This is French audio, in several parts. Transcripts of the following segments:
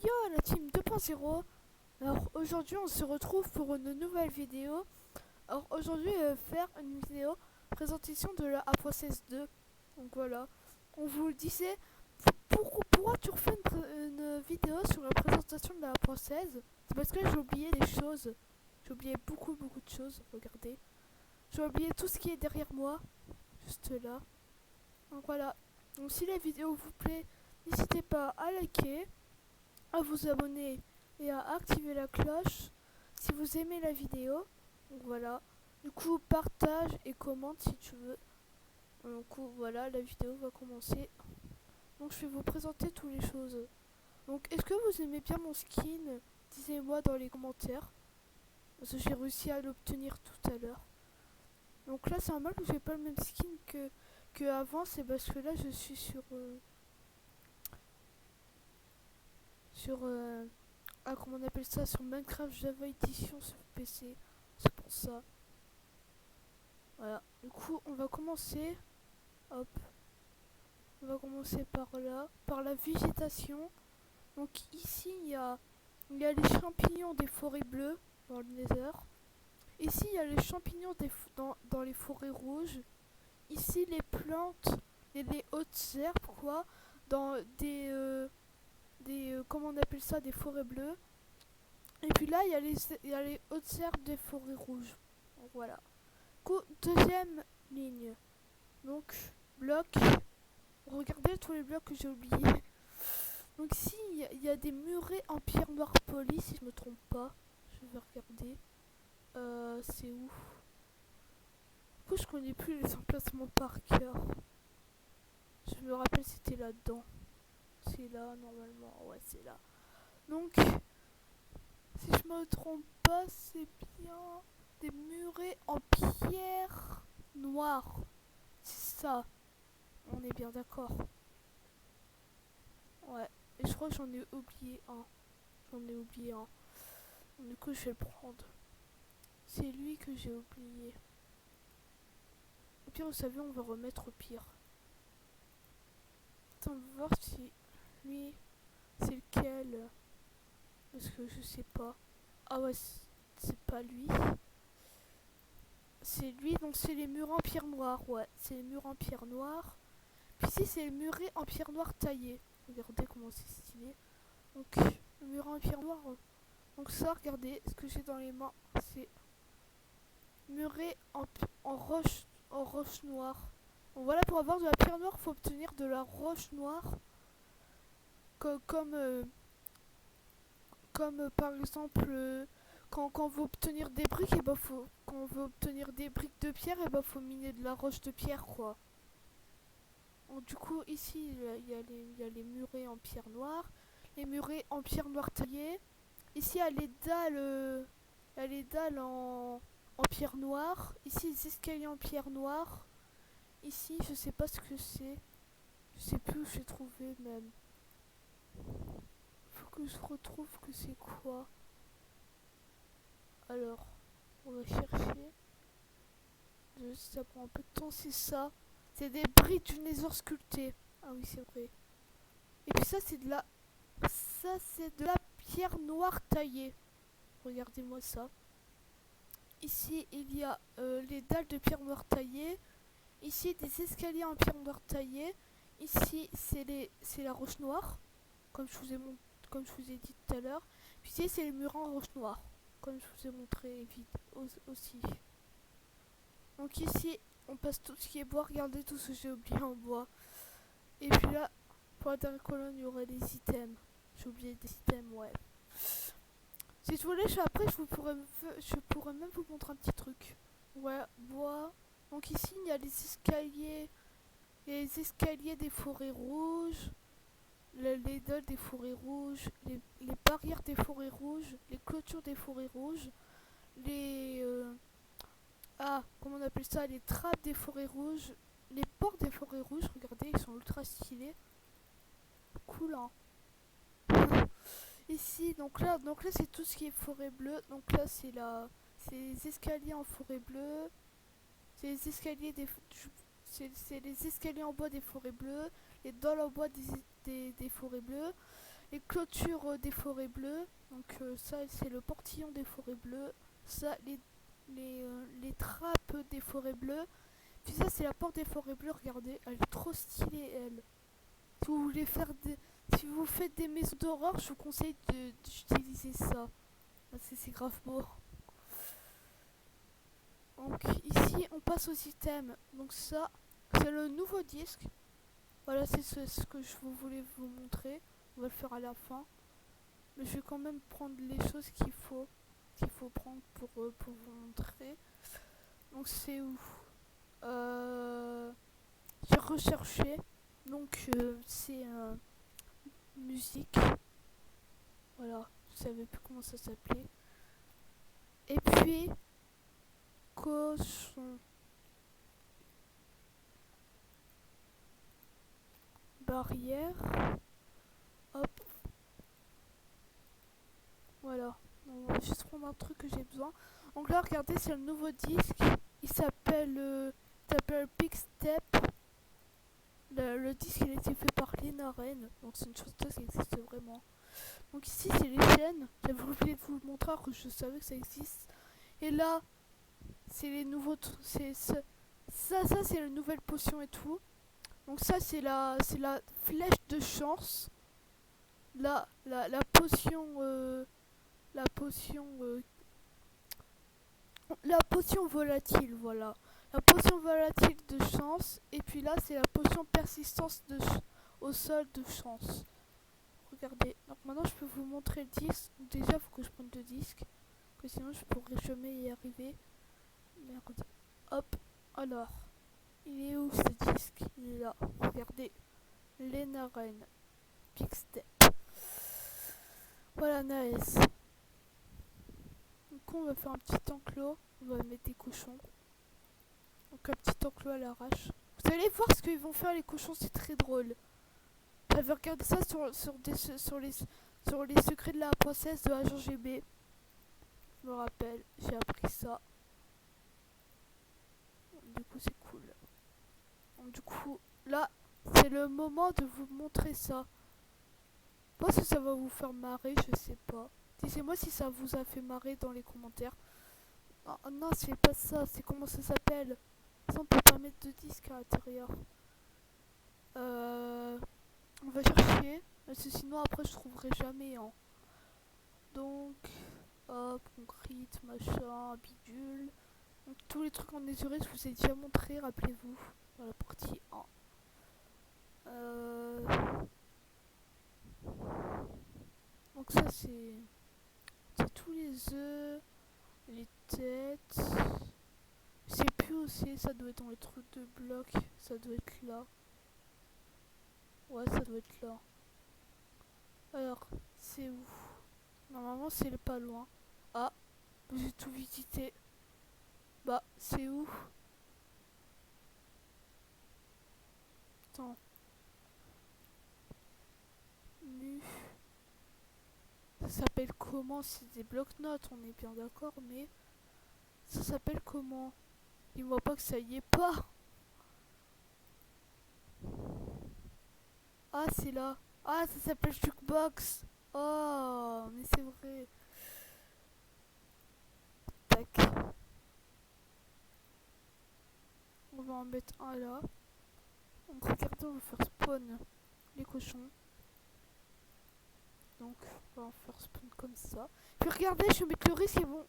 Yo la team 2.0. Alors aujourd'hui on se retrouve pour une nouvelle vidéo. Alors aujourd'hui faire une vidéo présentation de la A.16.2. Donc voilà, on vous le disait, pourquoi tu refais une vidéo sur la présentation de la A.16? C'est parce que j'ai oublié des choses. J'ai oublié beaucoup de choses, regardez. J'ai oublié tout ce qui est derrière moi, juste là. Donc voilà, donc si la vidéo vous plaît, n'hésitez pas à liker, à vous abonner et à activer la cloche si vous aimez la vidéo. Donc voilà. Du coup, partage et commente si tu veux. Du coup, voilà, la vidéo va commencer. Donc je vais vous présenter toutes les choses. Donc est-ce que vous aimez bien mon skin? Dites-moi dans les commentaires. Parce que j'ai réussi à l'obtenir tout à l'heure. Donc là, c'est normal que j'ai pas le même skin que avant. C'est parce que là, je suis sur comment on appelle ça, sur Minecraft Java Edition sur PC. C'est pour ça. Voilà. Du coup, on va commencer. Hop. On va commencer par là, par la végétation. Donc ici, il y a les champignons des forêts bleues dans le Nether. Ici, il y a les champignons dans les forêts rouges. Ici, les plantes et les hautes herbes, quoi, dans comment on appelle ça, des forêts bleues. Et puis là, il y a les hautes herbes des forêts rouges. Donc, voilà. Deuxième ligne. Donc, bloc. Regardez tous les blocs que j'ai oubliés. Donc ici, il y a des murets en pierre noire polie, si je me trompe pas. Je vais regarder. C'est où? Du coup, je connais plus les emplacements par cœur. Je me rappelle c'était là-dedans. C'est là, normalement. Ouais, c'est là. Donc, si je me trompe pas, c'est bien des murets en pierre noire. C'est ça. On est bien d'accord. Ouais. Et je crois que j'en ai oublié un. J'en ai oublié un. Du coup, je vais le prendre. C'est lui que j'ai oublié. Au pire, vous savez, on va remettre au pire. Attends, on va voir si lui, c'est lequel. Parce que je sais pas. Ah ouais, c'est pas lui. C'est lui, donc c'est les murs en pierre noire. Ouais, c'est les murs en pierre noire. Puis ici, c'est les murets en pierre noire taillés. Regardez comment c'est stylé. Donc, le mur en pierre noire. Donc ça, regardez, ce que j'ai dans les mains, c'est muré en roche noire. Donc voilà, pour avoir de la pierre noire, faut obtenir de la roche noire. Comme, par exemple, quand on veut obtenir des briques, et bah quand on veut obtenir des briques de pierre, et bah faut miner de la roche de pierre, quoi. Donc, du coup, ici, il y a les murets en pierre noire, les murets en pierre noire taillée. Ici, il y a les dalles en pierre noire. Ici, les escaliers en pierre noire. Ici, je sais pas ce que c'est. Je sais plus où j'ai trouvé même. Faut que je retrouve que c'est quoi. Alors, on va chercher. Ça prend un peu de temps, c'est ça. C'est des briques du Nether sculptées. Ah oui, c'est vrai. Et puis ça, c'est de la... Ça, c'est de la pierre noire taillée. Regardez-moi ça. Ici, il y a les dalles de pierre noire taillée. Ici, des escaliers en pierre noire taillée. Ici, c'est la roche noire, comme comme je vous ai dit tout à l'heure. Puis ici, c'est les murs en roche noire, comme je vous ai montré aussi. Donc ici, on passe tout ce qui est bois. Regardez tout ce que j'ai oublié en bois. Et puis là, pour la dernière colonne, il y aurait des items. J'ai oublié des items, ouais. Si je voulais, après, je pourrais même vous montrer un petit truc. Ouais, bois. Donc ici, il y a les escaliers des forêts rouges, les dalles des forêts rouges, les barrières des forêts rouges, les clôtures des forêts rouges, comment on appelle ça, les trappes des forêts rouges, les portes des forêts rouges. Regardez, ils sont ultra stylés. Cool, hein. Ici, donc là c'est tout ce qui est forêt bleue. Donc là c'est les escaliers en forêt bleue. C'est les escaliers c'est les escaliers en bois des forêts bleues. Les dalles en bois des forêts bleues. les clôtures des forêts bleues. Donc ça c'est le portillon des forêts bleues. Ça les trappes des forêts bleues. Puis ça c'est la porte des forêts bleues. Regardez, elle est trop stylée elle. Si vous voulez faire si vous faites des maisons d'horreur, je vous conseille d'utiliser ça. C'est grave beau. Donc ici on passe aux items. Donc ça c'est le nouveau disque. Voilà, c'est ce que je voulais vous montrer. On va le faire à la fin. Mais je vais quand même prendre les choses qu'il faut prendre pour vous montrer. Donc c'est où j'ai recherché. Donc c'est musique. Voilà, je savais plus comment ça s'appelait. Et puis cochon. Barrière. Hop. Voilà. On va juste prendre un truc que j'ai besoin. Donc là, regardez, c'est le nouveau disque. Il s'appelle Big Step. Le disque, il a été fait par Lena Ren. Donc c'est une chanteuse qui existe vraiment. Donc ici, c'est les chaînes. J'avais oublié de vous le montrer alors que je savais que ça existe. Et là, c'est les nouveaux... ça, c'est la nouvelle potion et tout. Donc ça, c'est la flèche de chance. Là, la potion... la potion volatile, voilà. La potion volatile de chance. Et puis là, c'est la potion persistance au sol de chance. Regardez. Donc maintenant, je peux vous montrer le disque. Donc déjà, il faut que je prenne le disque. Que sinon, je pourrais jamais y arriver. Merde. Hop. Alors. Il est où ce disque? Il est là. Regardez. Lena Ren. Big Step. Voilà, nice. Donc on va faire un petit enclos. On va mettre des cochons. Donc un petit enclos à l'arrache. Vous allez voir ce qu'ils vont faire les cochons, c'est très drôle. J'avais regardé ça sur les secrets de la princesse de Agent GB. Je me rappelle, j'ai appris ça. Du coup c'est cool. Donc, du coup là c'est le moment de vous montrer ça. Moi si ça va vous faire marrer, je sais pas. Dites-moi si ça vous a fait marrer dans les commentaires. Oh, non, c'est pas ça, c'est comment ça s'appelle. Ça on peut pas mettre de disque à l'intérieur. On va chercher, parce que sinon après je trouverai jamais. Hein. Donc, hop, concrete, machin, bidule. Donc tous les trucs en ésuré, je vous ai déjà montré, rappelez-vous, dans la partie 1. Donc ça c'est tous les œufs, les têtes. Je sais plus où c'est, ça doit être dans les trucs de bloc, ça doit être là. Ouais, ça doit être là. Alors, c'est où? Normalement, c'est pas loin. Ah, j'ai tout visité. Bah, c'est où? Attends. Nu. Ça s'appelle comment? C'est des blocs-notes, on est bien d'accord, mais... Ça s'appelle comment? Dis-moi pas que ça y est pas. Ah, c'est là. Ah, ça s'appelle Jukebox. Oh, mais c'est vrai. Tac. On va en mettre un là. Donc regardez, on va faire spawn les cochons. Donc on va en faire spawn comme ça. Puis regardez, je vais mettre le risque et bon.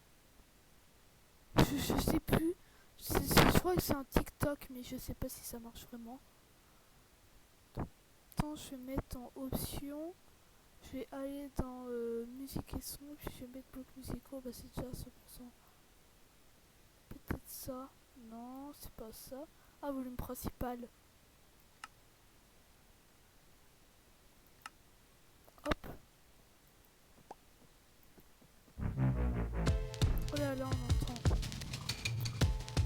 Je sais plus. Je crois que c'est un TikTok, mais je sais pas si ça marche vraiment. Attends, je vais mettre en option. Je vais aller dans musique et son. Puis je vais mettre blocs musicaux. Bah c'est déjà 100%. Peut-être ça. Non, c'est pas ça. Ah, volume principal. Hop. Oh là là, on entend.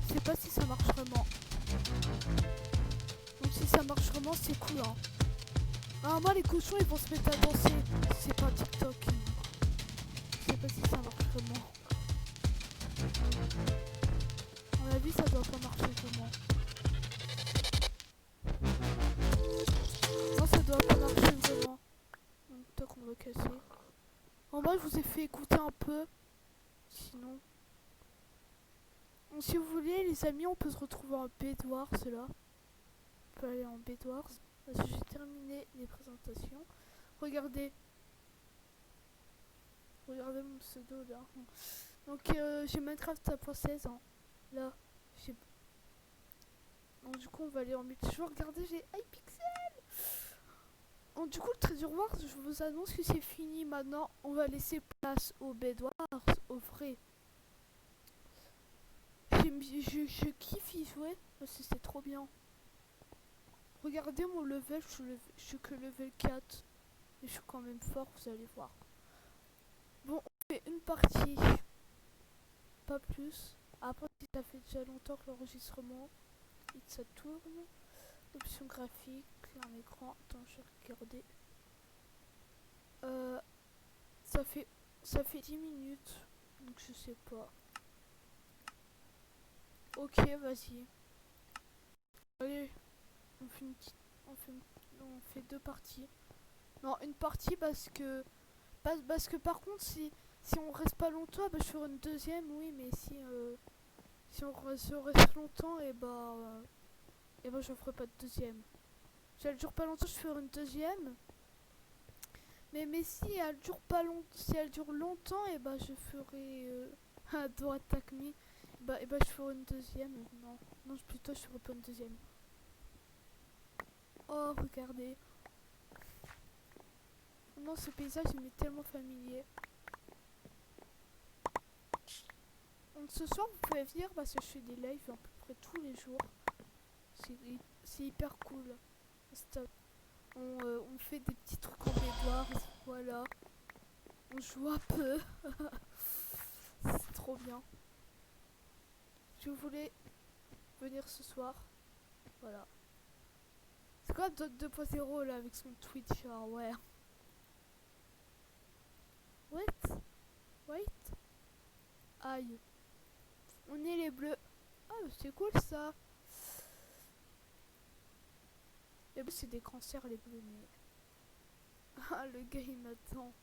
Je sais pas si ça marche vraiment. Donc si ça marche vraiment, c'est cool, hein. Normalement, les cochons, ils vont se mettre à danser. C'est pas TikTok. Je sais pas si ça marche vraiment. À mon avis, ça doit pas marcher vraiment. Non, ça doit pas marcher vraiment. Donc, tac, on va pas, je vous ai fait écouter un peu. Sinon. Donc, si vous voulez, les amis, on peut se retrouver en Bedwars là. On peut aller en Bedwars. Parce que j'ai terminé les présentations. Regardez. Regardez mon pseudo là. Donc j'ai Minecraft à 1.16 hein. Là. Donc du coup on va aller en multijoueur. Regardez, j'ai iPixel. Donc du coup le Treasure Wars, je vous annonce que c'est fini maintenant. On va laisser place au Bedwars, au vrai. Je kiffe y jouer parce que c'est trop bien. Regardez mon level, je suis que level 4. Mais je suis quand même fort, vous allez voir. Bon, on fait une partie. Pas plus. Après, si ça fait déjà longtemps que l'enregistrement et que ça tourne. Option graphique, un écran. Attends, je vais regarder. Ça fait 10 minutes. Donc je sais pas. Ok, vas-y. Allez, on fait une petite. On fait deux parties. Non, une partie parce que par contre si on reste pas longtemps, bah, je ferai une deuxième, oui, mais si on reste longtemps, et bah je ferai pas de deuxième. Si elle dure pas longtemps, je ferai une deuxième. Mais si elle dure pas longtemps, si elle dure longtemps, et bah je ferai à droite attack me. Et bah je ferai une deuxième. Non, plutôt je ferai pas une deuxième. Oh, regardez. Non, ce paysage il m'est tellement familier. Donc ce soir vous pouvez venir parce que je fais des lives à peu près tous les jours. C'est hyper cool. Stop. On fait des petits trucs en mémoire. Voilà. On joue un peu. C'est trop bien. Si vous voulez venir ce soir. Voilà. C'est quoi Dot 2.0 là avec son Twitch? Ah ouais. Wait. Aïe. On est les bleus. Ah c'est cool ça. Les bleus c'est des cancers les bleus mais. Ah le gars il m'attend.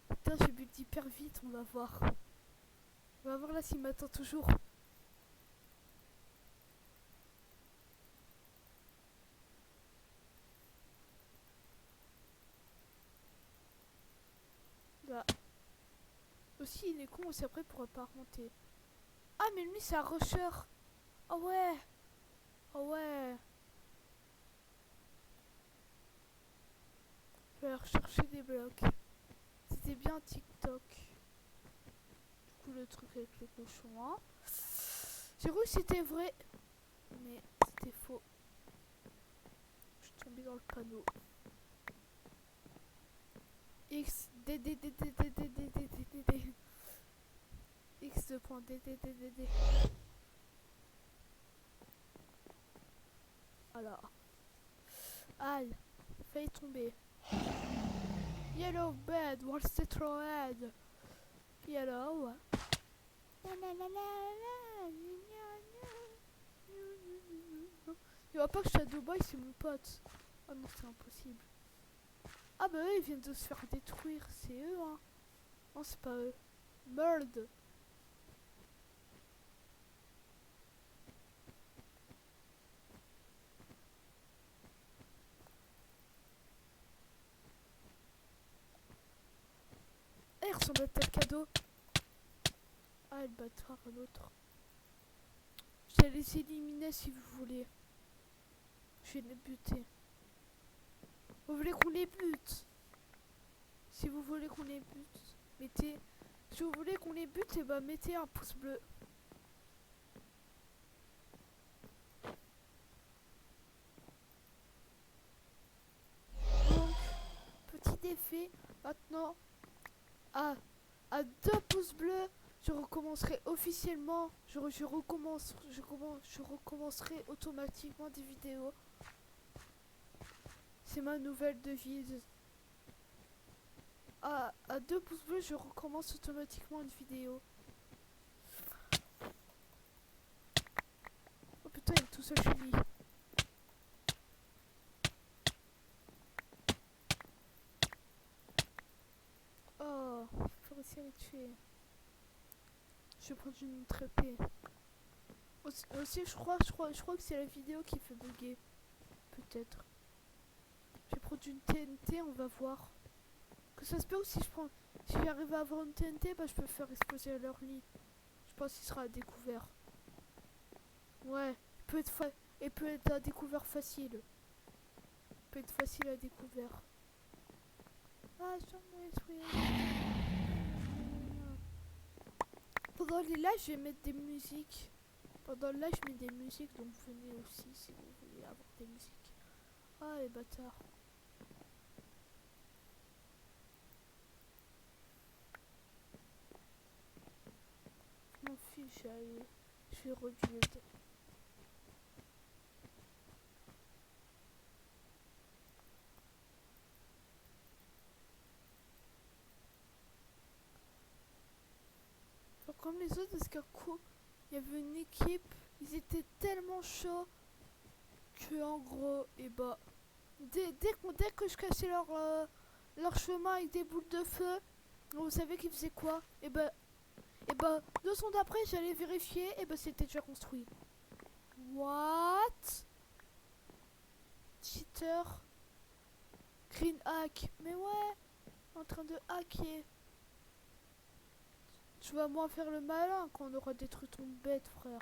Putain j'ai bu hyper vite, on va voir. On va voir là s'il m'attend toujours. Là. Aussi il est con aussi après il pourra pas remonter. Ah mais lui c'est un rusher. Oh ouais. Oh ouais. Je vais aller rechercher des blocs. C'était bien TikTok. Du coup le truc avec les cochons hein. J'ai cru que c'était vrai. Mais c'était faux. Je suis tombée dans le panneau. X D D D D D D D D D D D X 2.DDDDD. Voilà. Aïe, failli tomber. Yellow bed, wall citro head. Yellow. Il va pas que Shadow Boy c'est mon pote. Oh non c'est impossible. Ah bah eux ils viennent de se faire détruire, c'est eux hein. Non c'est pas eux. Bird. Eh il ressemble à tel cadeau. Ah le bâtard l'autre. Je vais les éliminer si vous voulez. Je vais les buter. Vous voulez qu'on les bute? Si vous voulez qu'on les bute, mettez. Si vous voulez qu'on les bute, et bah mettez un pouce bleu. Donc, petit défi. Maintenant, à 2 pouces bleus, je recommencerai officiellement. Je recommencerai automatiquement des vidéos. C'est ma nouvelle devise. À 2 pouces bleus, je recommence automatiquement une vidéo. Oh putain, il est tout seul chez lui. Oh, série tuée. Je vais prendre une autre épée. Aussi, je crois que c'est la vidéo qui fait bugger. Peut-être. Je vais prendre une TNT, on va voir. Que ça se peut aussi, si j'arrive à avoir une TNT, bah je peux faire exploser leur lit. Je pense qu'il sera à découvert. Ouais, il peut être à découvert facile. Il peut être facile à découvert. Ah, j'en ai esprit. Pendant les lives, je vais mettre des musiques. Pendant le live, je mets des musiques, donc venez aussi si vous voulez avoir des musiques. Ah, les bâtards. Je m'en fiche, allez. Je vais rebuild. Enfin, comme les autres escargots, il y avait une équipe, ils étaient tellement chauds que en gros, et bah, dès que je cassais leur chemin avec des boules de feu, vous savez qu'ils faisaient quoi? Et bah, 2 secondes après, j'allais vérifier, et bah, c'était déjà construit. What? Cheater. Green hack. Mais ouais, en train de hacker. Tu vas moins faire le malin quand on aura détruit ton bête, frère.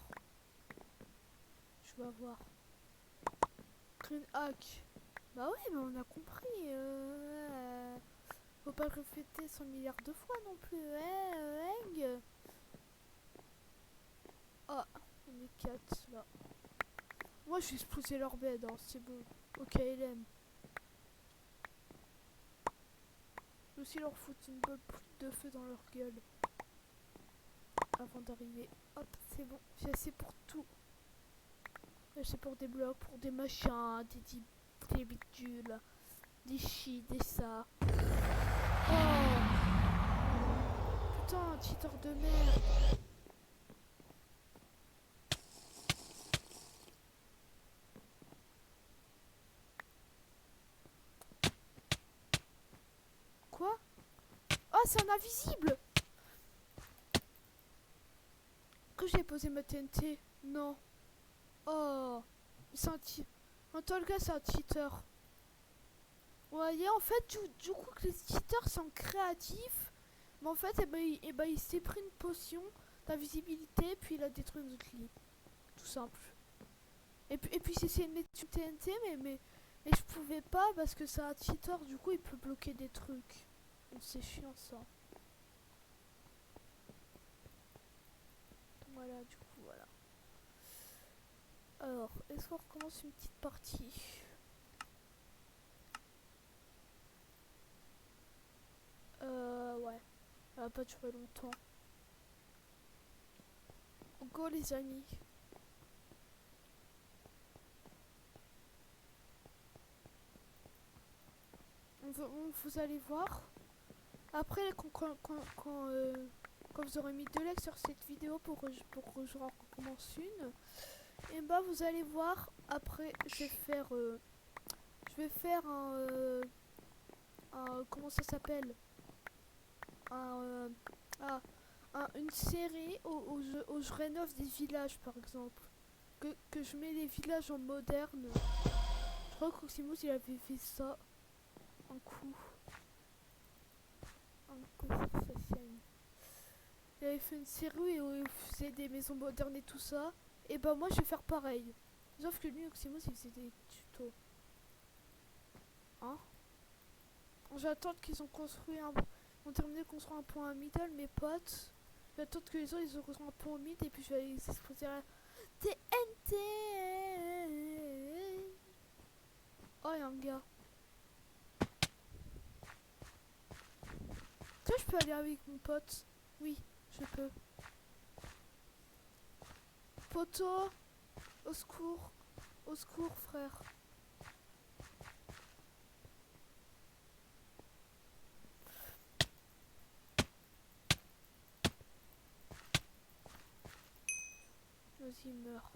Tu vas voir. Green hack. Bah ouais, mais on a compris. Faut pas le répéter 100 milliards de fois non plus. Ah, on est 4 là. Moi, je vais exploser leur bed, hein, c'est bon. Ok, LM. Je vais aussi leur foutre une bonne boule de feu dans leur gueule. Avant d'arriver. Hop, c'est bon. J'ai assez pour tout. J'ai assez pour des blocs, pour des machins, des bidules, des chi, des ça. Oh putain, cheater de merde. Quoi? Oh, c'est un invisible. Que j'ai posé ma TNT? Non. Oh, c'est un cheater. En tout cas, c'est un cheater. Vous voyez, en fait, du coup, que les cheaters sont créatifs. Mais en fait, il s'est pris une potion d'invisibilité, puis il a détruit notre lit. Tout simple. Et puis j'ai essayé de mettre une TNT, mais je pouvais pas parce que c'est un cheater, du coup, il peut bloquer des trucs. Donc c'est chiant, ça. Voilà, du coup, voilà. Alors, est-ce qu'on recommence une petite partie? Ouais. Ça va pas durer longtemps. Go, les amis. Vous allez voir. Après, quand vous aurez mis 2 likes sur cette vidéo pour que je recommence une, et bah vous allez voir. Après, je vais faire comment ça s'appelle, un, une série où je rénove des villages, par exemple, que je mets les villages en moderne. Je crois qu'Oximus il avait fait ça un coup. Il avait fait une série où il faisait des maisons modernes et tout ça. Et bah moi je vais faire pareil. Sauf que lui, Oximus, il faisait des tutos. Hein? J'attends qu'ils ont construit ont terminé de construire un pont à middle, mes potes. J'attends que les autres ils ont construit un pont au mid et puis je vais aller exploser la TNT. Oh, y'a un gars. Est-ce que je peux aller avec mon pote? Oui, je peux. Poteau, au secours, frère. Vas-y, meurs.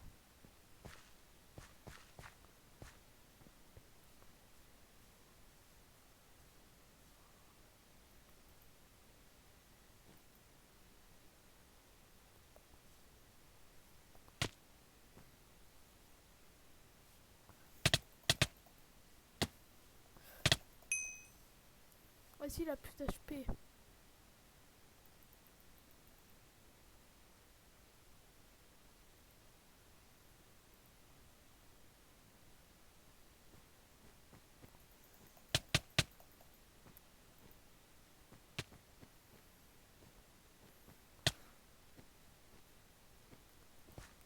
Vas-y, il a plus d'HP.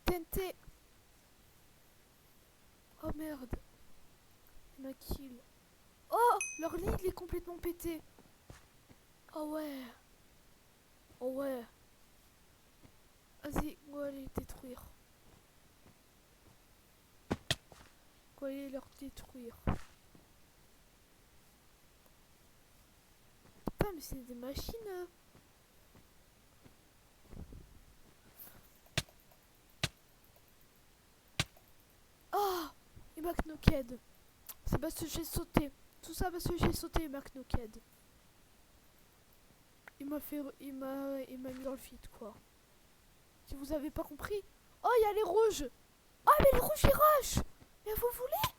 TNT. Oh merde. Il m'a kill. Oh, leur lit il est complètement pété. Oh ouais. Oh ouais. Vas-y, on va aller les détruire. On va aller leur détruire. Putain, mais c'est des machines. Ah, il m'a knocked. C'est parce que j'ai sauté. Tout ça parce que j'ai sauté, il m'a knocked. Il m'a mis dans le vide, quoi. Si vous avez pas compris. Oh, il y a les rouges. Oh, mais les rouges, ils rushent. Mais vous voulez?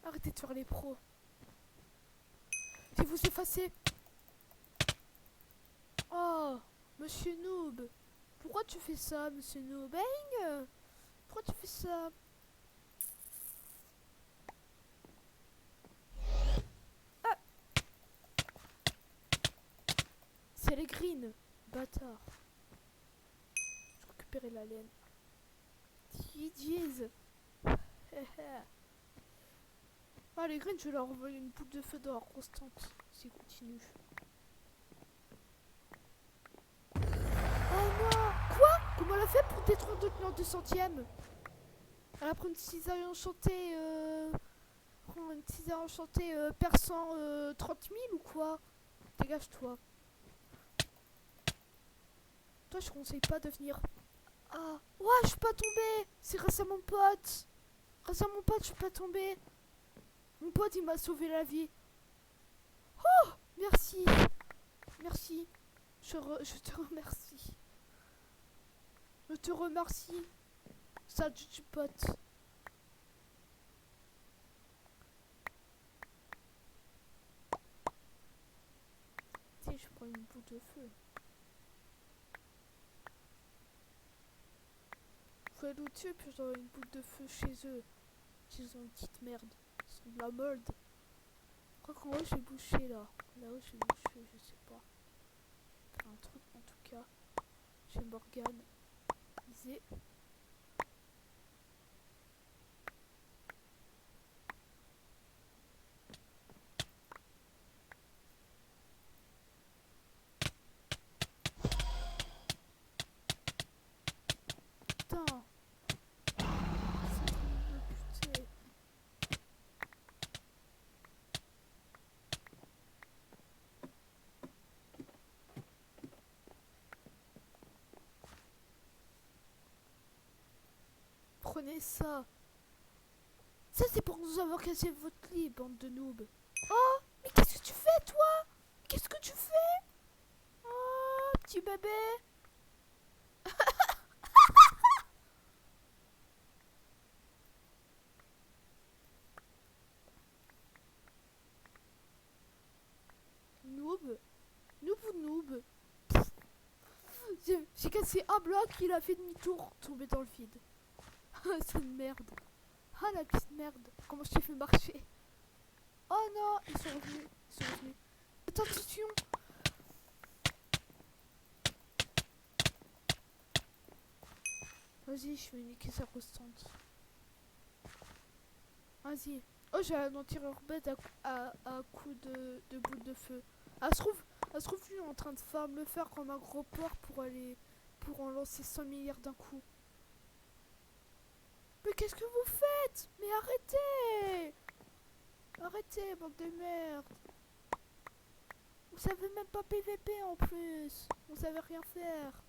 Arrêtez de faire les pros. Si vous effacez. Oh, monsieur Noob. Pourquoi tu fais ça, monsieur Noob? Bang. Pourquoi tu fais ça? Ah, c'est les greens. Bâtard. Je récupérer la laine. GG's. Ah, les greens, je vais leur envoyer une boule de feu d'or constante. S'ils continuent. Oh non! Quoi? Comment elle a fait pour détruire notre plan 200ème? Elle a pris une cisaille enchantée, une cisaille enchantée perçant 30 000 ou quoi? Dégage-toi. Toi, je conseille pas de venir. Ah! Ouais, je suis pas tombée! C'est grâce à mon pote! Grâce à mon pote, je suis pas tombée! Mon pote, il m'a sauvé la vie. Oh! Merci! Merci. Je te remercie. Je te remercie. Ça, du pote. Si, je prends une boule de feu. Faut aller au-dessus, puis j'aurai une boule de feu chez eux. Ils ont une petite merde. Ils sont de la merde. Je crois qu'en haut, j'ai bouché là. Là-haut, j'ai bouché, je sais pas. Faire un truc en tout cas. J'ai Morgane. Isée. Putain. C'est en train de me buter. Prenez ça. Ça, c'est pour nous avoir cassé votre lit, bande de noobs. Oh, mais qu'est-ce que tu fais, toi? Qu'est-ce que tu fais? Oh, petit bébé. Noob. Noob ou noob? J'ai cassé un bloc, il a fait demi-tour, tombé dans le vide. C'est une merde. Ah, la petite merde. Comment je t'ai fait marcher? Oh non, ils sont revenus. Ils sont revenus. Attention. Vas-y, je vais niquer sa constante. Vas-y. Oh, j'ai un anti-orbed à coup de boule de feu. Elle se trouve, lui, en train de me faire comme un gros porc pour en lancer 100 milliards d'un coup. Mais qu'est-ce que vous faites? Mais arrêtez! Arrêtez, bande de merde! Vous savez même pas PVP en plus! Vous savez rien faire!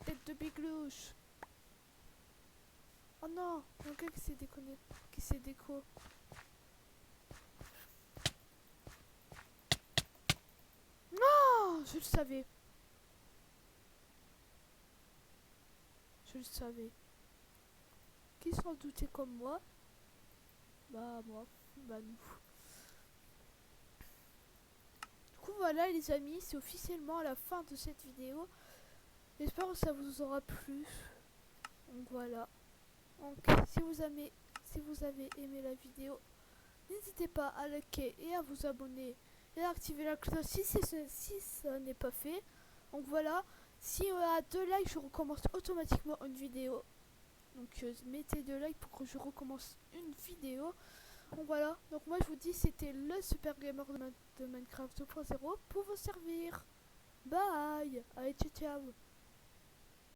Tête de biglouche! Oh non! Il y a un gars qui s'est déconné. Qui s'est déco. Non! Je le savais! Je le savais. Qui s'en doutait comme moi? Bah moi. Bah nous. coup voilà les amis, c'est officiellement à la fin de cette vidéo. J'espère que ça vous aura plu. Donc voilà. Donc si vous avez aimé la vidéo, n'hésitez pas à liker et à vous abonner et à activer la cloche si ça n'est pas fait. Donc voilà, si on a 2 likes, je recommence automatiquement une vidéo. Donc mettez 2 likes pour que je recommence une vidéo. Donc voilà, donc moi je vous dis c'était le Super Gamer de Minecraft 2.0 pour vous servir. Bye. Allez, ciao ciao.